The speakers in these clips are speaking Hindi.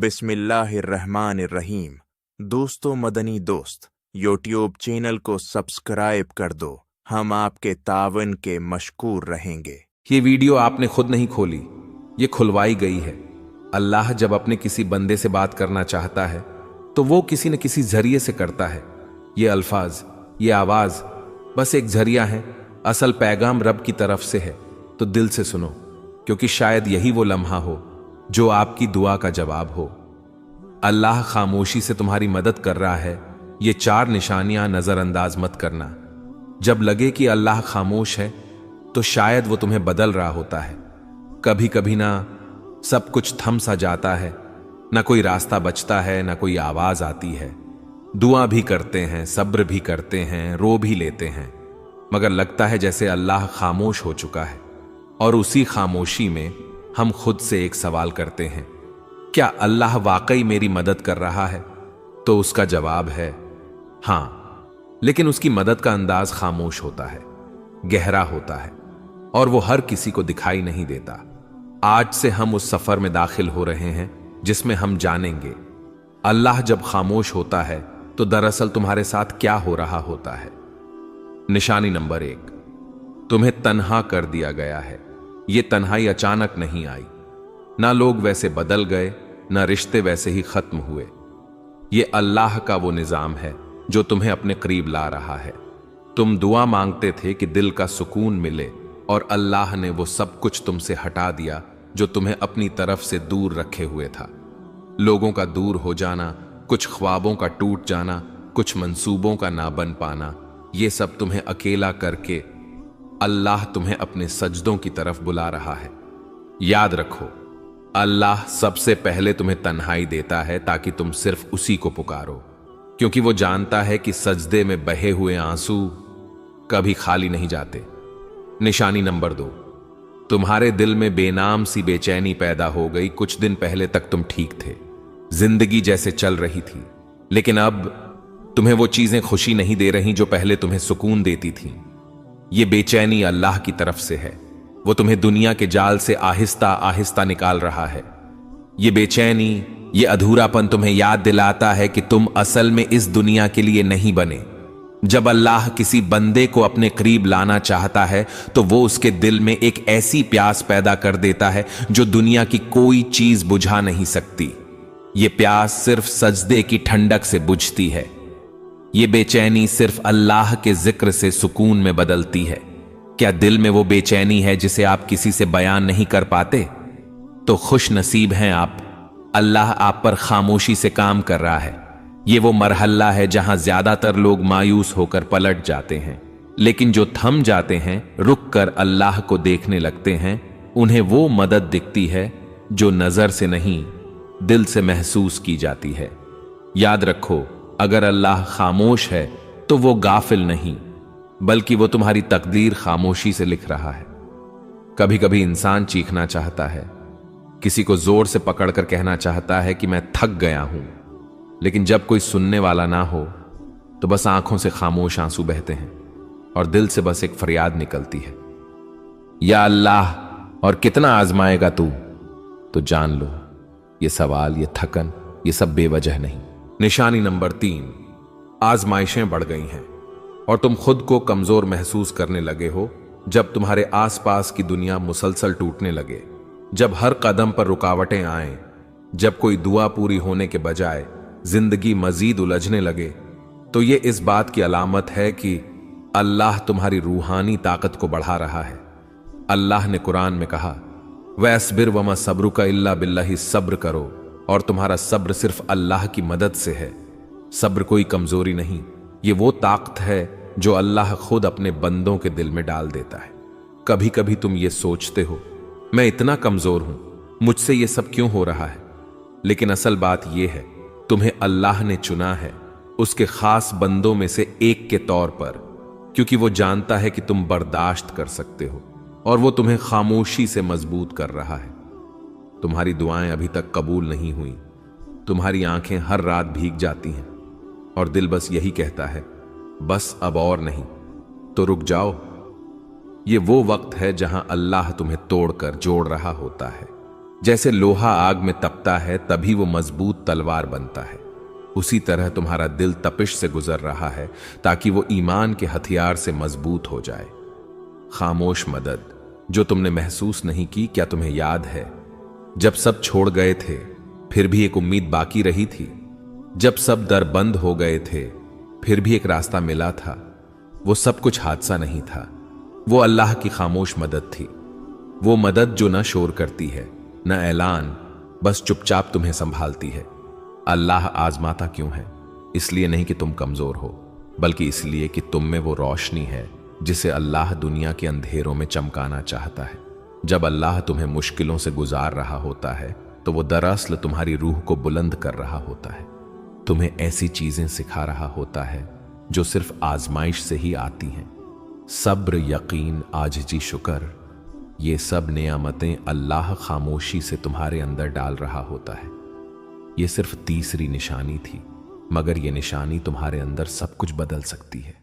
बिस्मिल्लाहिर्रहमानिर्रहीम। दोस्तों, मदनी दोस्त यूट्यूब चैनल को सब्सक्राइब कर दो। हम आपके तावन के मशकूर रहेंगे। ये वीडियो आपने खुद नहीं खोली, ये खुलवाई गई है। अल्लाह जब अपने किसी बंदे से बात करना चाहता है तो वो किसी न किसी जरिए से करता है। ये अल्फाज, ये आवाज बस एक जरिया है, असल पैगाम रब की तरफ से है। तो दिल से सुनो, क्योंकि शायद यही वो लम्हा हो जो आपकी दुआ का जवाब हो। अल्लाह खामोशी से तुम्हारी मदद कर रहा है, ये 4 निशानियां नजरअंदाज मत करना। जब लगे कि अल्लाह खामोश है तो शायद वो तुम्हें बदल रहा होता है। कभी कभी ना सब कुछ थम सा जाता है, ना कोई रास्ता बचता है, ना कोई आवाज आती है। दुआ भी करते हैं, सब्र भी करते हैं, रो भी लेते हैं, मगर लगता है जैसे अल्लाह खामोश हो चुका है। और उसी खामोशी में हम खुद से एक सवाल करते हैं, क्या अल्लाह वाकई मेरी मदद कर रहा है? तो उसका जवाब है हां, लेकिन उसकी मदद का अंदाज खामोश होता है, गहरा होता है, और वो हर किसी को दिखाई नहीं देता। आज से हम उस सफर में दाखिल हो रहे हैं जिसमें हम जानेंगे अल्लाह जब खामोश होता है तो दरअसल तुम्हारे साथ क्या हो रहा होता है। निशानी नंबर 1, तुम्हें तन्हा कर दिया गया है। यह तन्हाई अचानक नहीं आई, ना लोग वैसे बदल गए, ना रिश्ते वैसे ही खत्म हुए। यह अल्लाह का वो निजाम है जो तुम्हें अपने करीब ला रहा है। तुम दुआ मांगते थे कि दिल का सुकून मिले, और अल्लाह ने वो सब कुछ तुमसे हटा दिया जो तुम्हें अपनी तरफ से दूर रखे हुए था। लोगों का दूर हो जाना, कुछ ख्वाबों का टूट जाना, कुछ मंसूबों का ना बन पाना, ये सब तुम्हें अकेला करके अल्लाह तुम्हें अपने सजदों की तरफ बुला रहा है। याद रखो, अल्लाह सबसे पहले तुम्हें तन्हाई देता है ताकि तुम सिर्फ उसी को पुकारो, क्योंकि वो जानता है कि सजदे में बहे हुए आंसू कभी खाली नहीं जाते। निशानी नंबर 2, तुम्हारे दिल में बेनाम सी बेचैनी पैदा हो गई। कुछ दिन पहले तक तुम ठीक थे, जिंदगी जैसे चल रही थी, लेकिन अब तुम्हें वो चीजें खुशी नहीं दे रही जो पहले तुम्हें सुकून देती थीं। ये बेचैनी अल्लाह की तरफ से है, वो तुम्हें दुनिया के जाल से आहिस्ता आहिस्ता निकाल रहा है। ये बेचैनी, ये अधूरापन तुम्हें याद दिलाता है कि तुम असल में इस दुनिया के लिए नहीं बने। जब अल्लाह किसी बंदे को अपने करीब लाना चाहता है तो वो उसके दिल में एक ऐसी प्यास पैदा कर देता है जो दुनिया की कोई चीज बुझा नहीं सकती। ये प्यास सिर्फ सजदे की ठंडक से बुझती है। ये बेचैनी सिर्फ अल्लाह के जिक्र से सुकून में बदलती है। क्या दिल में वो बेचैनी है जिसे आप किसी से बयान नहीं कर पाते? तो खुश नसीब हैं आप, अल्लाह आप पर खामोशी से काम कर रहा है। ये वो मरहला है जहां ज्यादातर लोग मायूस होकर पलट जाते हैं, लेकिन जो थम जाते हैं, रुक कर अल्लाह को देखने लगते हैं, उन्हें वो मदद दिखती है जो नजर से नहीं, दिल से महसूस की जाती है। याद रखो, अगर अल्लाह खामोश है तो वो गाफिल नहीं, बल्कि वो तुम्हारी तकदीर खामोशी से लिख रहा है। कभी कभी इंसान चीखना चाहता है, किसी को जोर से पकड़कर कहना चाहता है कि मैं थक गया हूं, लेकिन जब कोई सुनने वाला ना हो तो बस आंखों से खामोश आंसू बहते हैं और दिल से बस एक फरियाद निकलती है, या अल्लाह, और कितना आजमाएगा तू? तो जान लो, ये सवाल, ये थकन, ये सब बेवजह नहीं। निशानी नंबर 3, आजमाइशें बढ़ गई हैं और तुम खुद को कमजोर महसूस करने लगे हो। जब तुम्हारे आसपास की दुनिया मुसलसल टूटने लगे, जब हर कदम पर रुकावटें आए, जब कोई दुआ पूरी होने के बजाय जिंदगी मजीद उलझने लगे, तो ये इस बात की अलामत है कि अल्लाह तुम्हारी रूहानी ताकत को बढ़ा रहा है। अल्लाह ने कुरान में कहा, वस्बिर वमा सब्रुका इल्ला बिल्लाहि, सब्र करो और तुम्हारा सब्र सिर्फ अल्लाह की मदद से है। सब्र कोई कमजोरी नहीं, ये वो ताकत है जो अल्लाह खुद अपने बंदों के दिल में डाल देता है। कभी कभी तुम ये सोचते हो, मैं इतना कमजोर हूं, मुझसे ये सब क्यों हो रहा है? लेकिन असल बात यह है, तुम्हें अल्लाह ने चुना है उसके खास बंदों में से एक के तौर पर, क्योंकि वो जानता है कि तुम बर्दाश्त कर सकते हो, और वो तुम्हें खामोशी से मजबूत कर रहा है। तुम्हारी दुआएं अभी तक कबूल नहीं हुई, तुम्हारी आंखें हर रात भीग जाती हैं और दिल बस यही कहता है, बस अब और नहीं। तो रुक जाओ, ये वो वक्त है जहां अल्लाह तुम्हें तोड़कर जोड़ रहा होता है। जैसे लोहा आग में तपता है तभी वो मजबूत तलवार बनता है, उसी तरह तुम्हारा दिल तपिश से गुजर रहा है ताकि वो ईमान के हथियार से मजबूत हो जाए। खामोश मदद जो तुमने महसूस नहीं की, क्या तुम्हें याद है जब सब छोड़ गए थे फिर भी एक उम्मीद बाकी रही थी? जब सब दर बंद हो गए थे फिर भी एक रास्ता मिला था? वो सब कुछ हादसा नहीं था, वो अल्लाह की खामोश मदद थी। वो मदद जो न शोर करती है न ऐलान, बस चुपचाप तुम्हें संभालती है। अल्लाह आजमाता क्यों है? इसलिए नहीं कि तुम कमजोर हो, बल्कि इसलिए कि तुम में वो रोशनी है जिसे अल्लाह दुनिया के अंधेरों में चमकाना चाहता है। जब अल्लाह तुम्हें मुश्किलों से गुजार रहा होता है तो वो दरअसल तुम्हारी रूह को बुलंद कर रहा होता है, तुम्हें ऐसी चीजें सिखा रहा होता है जो सिर्फ आजमाइश से ही आती हैं। सब्र, यकीन, आजिज़ी, शुक्र, ये सब नेमतें अल्लाह खामोशी से तुम्हारे अंदर डाल रहा होता है। ये सिर्फ तीसरी निशानी थी, मगर ये निशानी तुम्हारे अंदर सब कुछ बदल सकती है।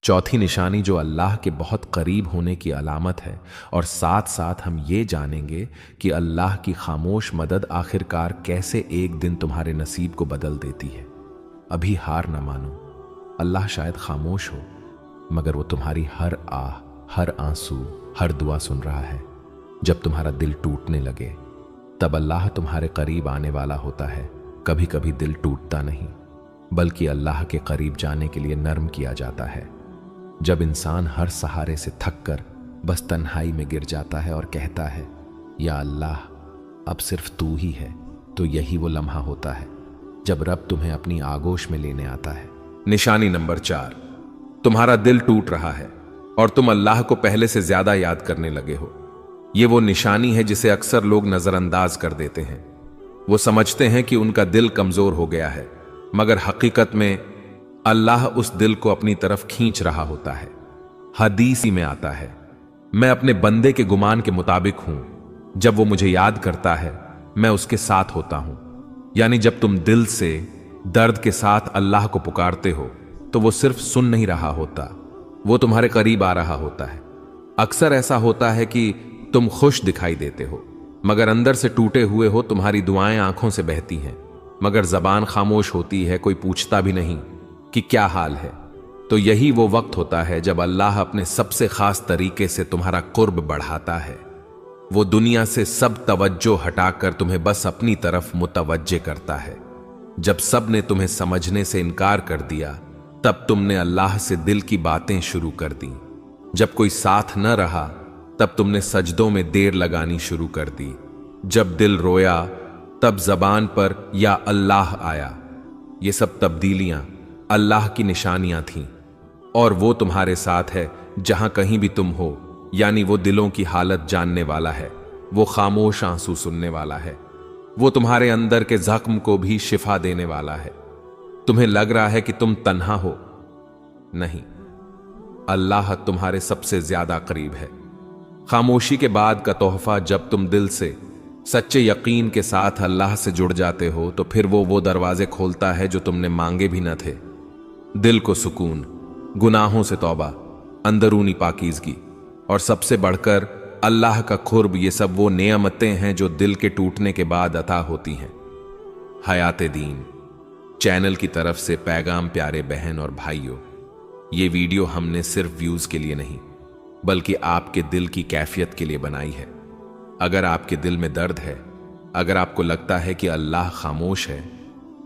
चौथी निशानी जो अल्लाह के बहुत करीब होने की अलामत है, और साथ साथ हम ये जानेंगे कि अल्लाह की खामोश मदद आखिरकार कैसे एक दिन तुम्हारे नसीब को बदल देती है। अभी हार न मानो, अल्लाह शायद खामोश हो, मगर वो तुम्हारी हर आह, हर आंसू, हर दुआ सुन रहा है। जब तुम्हारा दिल टूटने लगे तब अल्लाह तुम्हारे करीब आने वाला होता है। कभी कभी दिल टूटता नहीं, बल्कि अल्लाह के करीब जाने के लिए नर्म किया जाता है। जब इंसान हर सहारे से थक कर बस तन्हाई में गिर जाता है और कहता है, या अल्लाह अब सिर्फ तू ही है, तो यही वो लम्हा होता है जब रब तुम्हें अपनी आगोश में लेने आता है। निशानी नंबर 4, तुम्हारा दिल टूट रहा है और तुम अल्लाह को पहले से ज्यादा याद करने लगे हो। ये वो निशानी है जिसे अक्सर लोग नजरअंदाज कर देते हैं। वो समझते हैं कि उनका दिल कमजोर हो गया है, मगर हकीकत में अल्लाह उस दिल को अपनी तरफ खींच रहा होता है। हदीस में आता है, मैं अपने बंदे के गुमान के मुताबिक हूं, जब वो मुझे याद करता है मैं उसके साथ होता हूं। यानी जब तुम दिल से दर्द के साथ अल्लाह को पुकारते हो तो वो सिर्फ सुन नहीं रहा होता, वो तुम्हारे करीब आ रहा होता है। अक्सर ऐसा होता है कि तुम खुश दिखाई देते हो, मगर अंदर से टूटे हुए हो। तुम्हारी दुआएं आंखों से बहती हैं, मगर जबान खामोश होती है, कोई पूछता भी नहीं कि क्या हाल है। तो यही वो वक्त होता है जब अल्लाह अपने सबसे खास तरीके से तुम्हारा कुर्ब बढ़ाता है। वो दुनिया से सब तवज्जो हटाकर तुम्हें बस अपनी तरफ मुतवज्जे करता है। जब सब ने तुम्हें समझने से इनकार कर दिया, तब तुमने अल्लाह से दिल की बातें शुरू कर दी। जब कोई साथ न रहा, तब तुमने सजदों में देर लगानी शुरू कर दी। जब दिल रोया, तब जबान पर या अल्लाह आया। ये सब तब्दीलियां अल्लाह की निशानियां थीं, और वो तुम्हारे साथ है जहां कहीं भी तुम हो। यानी वो दिलों की हालत जानने वाला है, वो खामोश आंसू सुनने वाला है, वो तुम्हारे अंदर के जख्म को भी शिफा देने वाला है। तुम्हें लग रहा है कि तुम तन्हा हो, नहीं, अल्लाह तुम्हारे सबसे ज्यादा करीब है। खामोशी के बाद का तोहफा, जब तुम दिल से सच्चे यकीन के साथ अल्लाह से जुड़ जाते हो, तो फिर वो दरवाजे खोलता है जो तुमने मांगे भी न थे। दिल को सुकून, गुनाहों से तौबा, अंदरूनी पाकीज़गी और सबसे बढ़कर अल्लाह का खुर्ब, ये सब वो नेमतें हैं जो दिल के टूटने के बाद अता होती हैं। हयाते दीन चैनल की तरफ से पैगाम प्यारे बहन और भाइयों, ये वीडियो हमने सिर्फ व्यूज के लिए नहीं, बल्कि आपके दिल की कैफियत के लिए बनाई है। अगर आपके दिल में दर्द है, अगर आपको लगता है कि अल्लाह खामोश है,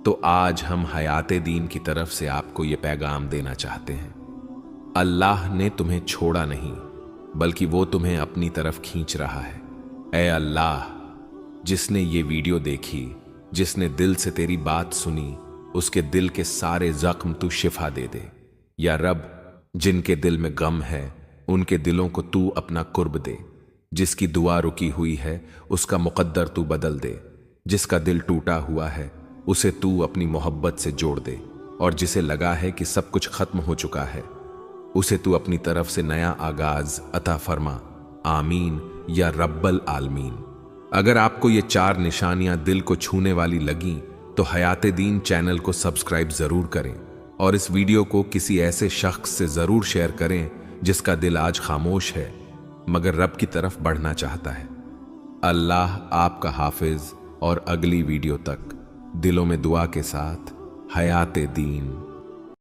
तो आज हम हयाते दीन की तरफ से आपको ये पैगाम देना चाहते हैं। अल्लाह ने तुम्हें छोड़ा नहीं, बल्कि वो तुम्हें अपनी तरफ खींच रहा है। ऐ अल्लाह, जिसने ये वीडियो देखी, जिसने दिल से तेरी बात सुनी, उसके दिल के सारे जख्म तू शिफा दे दे। या रब, जिनके दिल में गम है उनके दिलों को तू अपना कुर्ब दे। जिसकी दुआ रुकी हुई है उसका मुकद्दर तू बदल दे। जिसका दिल टूटा हुआ है उसे तू अपनी मोहब्बत से जोड़ दे, और जिसे लगा है कि सब कुछ खत्म हो चुका है, उसे तू अपनी तरफ से नया आगाज अता फरमा। आमीन या रब्बल आलमीन। अगर आपको ये 4 निशानियां दिल को छूने वाली लगी तो हयाते दीन चैनल को सब्सक्राइब जरूर करें, और इस वीडियो को किसी ऐसे शख्स से जरूर शेयर करें जिसका दिल आज खामोश है मगर रब की तरफ बढ़ना चाहता है। अल्लाह आपका हाफिज और अगली वीडियो तक दिलों में दुआ के साथ हयाते दीन।